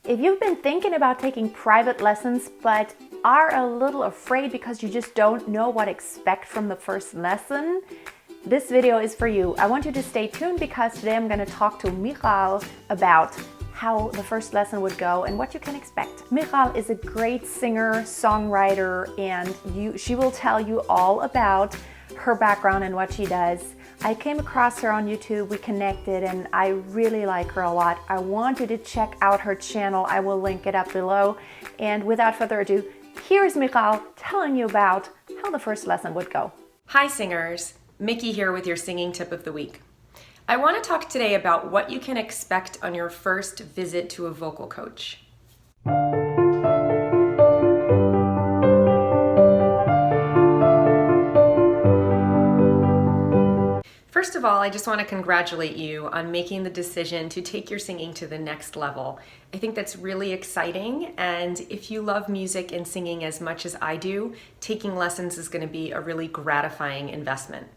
If you've been thinking about taking private lessons but are a little afraid because you just don't know what to expect from the first lesson, this video is for you. I want you to stay tuned because today I'm going to talk to Michal about how the first lesson would go and what you can expect. Michal is a great singer, songwriter, and she will tell you all about her background and what she does. I came across her on YouTube, we connected, and I really like her a lot. I want you to check out her channel. I will link it up below. And without further ado, here's Michal telling you about how the first lesson would go. Hi singers, Mickey here with your singing tip of the week. I want to talk today about what you can expect on your first visit to a vocal coach. First of all, I just want to congratulate you on making the decision to take your singing to the next level. I think that's really exciting, and if you love music and singing as much as I do, taking lessons is going to be a really gratifying investment.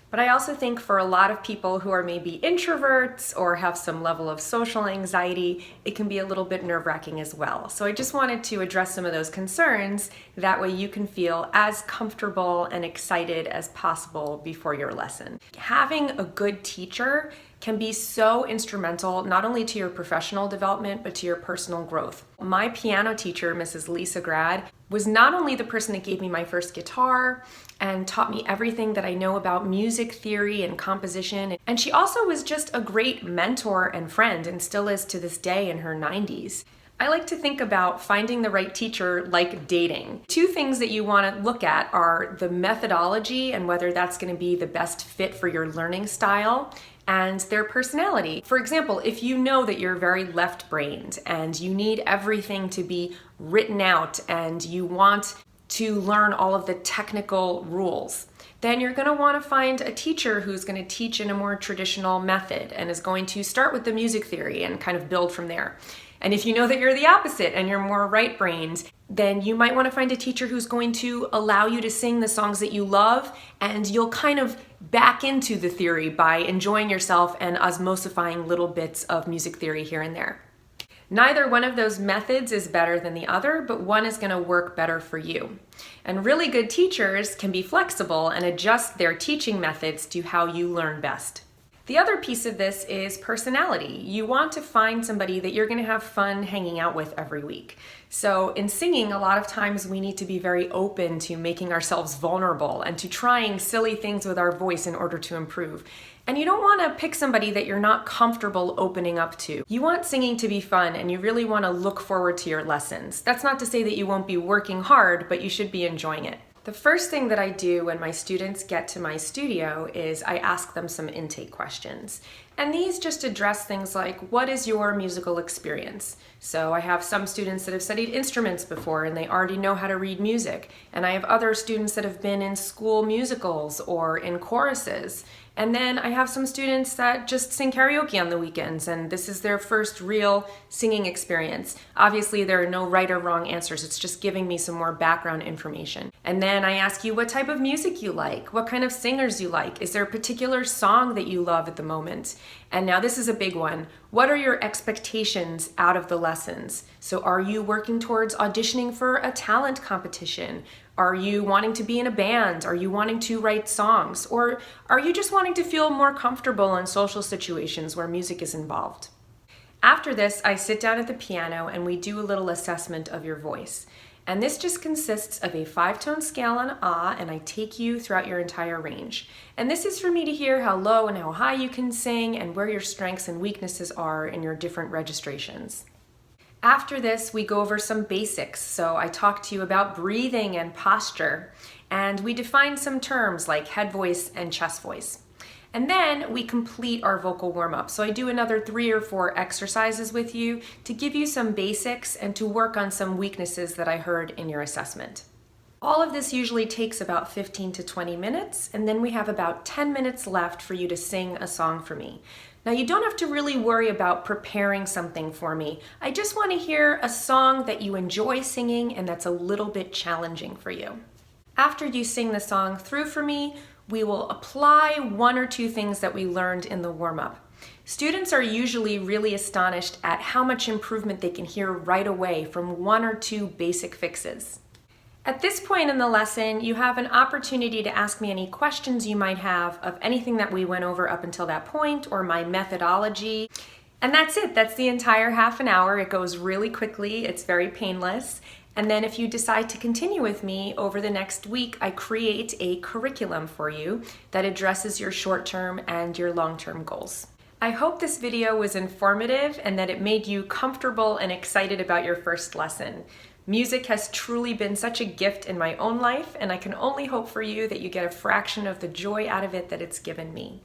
But I also think for a lot of people who are maybe introverts or have some level of social anxiety, it can be a little bit nerve-wracking as well. So I just wanted to address some of those concerns. That way you can feel as comfortable and excited as possible before your lesson. Having a good teacher can be so instrumental not only to your professional development, but to your personal growth. My piano teacher, Mrs. Lisa Grad, was not only the person that gave me my first guitar and taught me everything that I know about music theory and composition, and she also was just a great mentor and friend, and still is to this day in her 90s. I like to think about finding the right teacher like dating. Two things that you want to look at are the methodology and whether that's going to be the best fit for your learning style, and their personality. For example, if you know that you're very left-brained and you need everything to be written out and you want to learn all of the technical rules, then you're going to want to find a teacher who's going to teach in a more traditional method and is going to start with the music theory and kind of build from there. And if you know that you're the opposite and you're more right-brained, then you might want to find a teacher who's going to allow you to sing the songs that you love, and you'll kind of back into the theory by enjoying yourself and osmosifying little bits of music theory here and there. Neither one of those methods is better than the other, but one is going to work better for you. And really good teachers can be flexible and adjust their teaching methods to how you learn best. The other piece of this is personality. You want to find somebody that you're going to have fun hanging out with every week. So in singing, a lot of times we need to be very open to making ourselves vulnerable and to trying silly things with our voice in order to improve. And you don't want to pick somebody that you're not comfortable opening up to. You want singing to be fun, and you really want to look forward to your lessons. That's not to say that you won't be working hard, but you should be enjoying it. The first thing that I do when my students get to my studio is I ask them some intake questions. And these just address things like, what is your musical experience? So I have some students that have studied instruments before and they already know how to read music. And I have other students that have been in school musicals or in choruses. And then I have some students that just sing karaoke on the weekends, and this is their first real singing experience. Obviously, there are no right or wrong answers. It's just giving me some more background information. And then I ask you what type of music you like, what kind of singers you like. Is there a particular song that you love at the moment? And now this is a big one. What are your expectations out of the lessons? So are you working towards auditioning for a talent competition? Are you wanting to be in a band? Are you wanting to write songs? Or are you just wanting to feel more comfortable in social situations where music is involved? After this, I sit down at the piano and we do a little assessment of your voice. And this just consists of a 5-tone scale on ah, and I take you throughout your entire range. And this is for me to hear how low and how high you can sing and where your strengths and weaknesses are in your different registrations. After this, we go over some basics. So I talk to you about breathing and posture, and we define some terms like head voice and chest voice. And then we complete our vocal warm-up. So I do another 3 or 4 exercises with you to give you some basics and to work on some weaknesses that I heard in your assessment. All of this usually takes about 15 to 20 minutes, and then we have about 10 minutes left for you to sing a song for me. Now, you don't have to really worry about preparing something for me. I just want to hear a song that you enjoy singing and that's a little bit challenging for you. After you sing the song through for me, we will apply 1 or 2 things that we learned in the warm-up. Students are usually really astonished at how much improvement they can hear right away from 1 or 2 basic fixes. At this point in the lesson, you have an opportunity to ask me any questions you might have of anything that we went over up until that point or my methodology. And that's it. That's the entire half an hour. It goes really quickly. It's very painless. And then if you decide to continue with me over the next week, I create a curriculum for you that addresses your short-term and your long-term goals. I hope this video was informative and that it made you comfortable and excited about your first lesson. Music has truly been such a gift in my own life, and I can only hope for you that you get a fraction of the joy out of it that it's given me.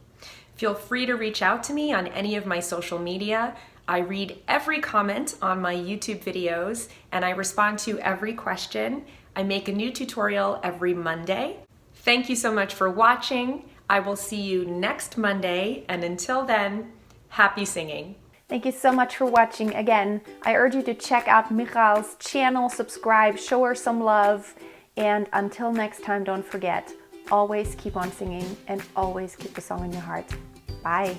Feel free to reach out to me on any of my social media. I read every comment on my YouTube videos, and I respond to every question. I make a new tutorial every Monday. Thank you so much for watching. I will see you next Monday, and until then, happy singing. Thank you so much for watching. Again, I urge you to check out Michal's channel, subscribe, show her some love, and until next time, don't forget, always keep on singing and always keep the song in your heart. Bye.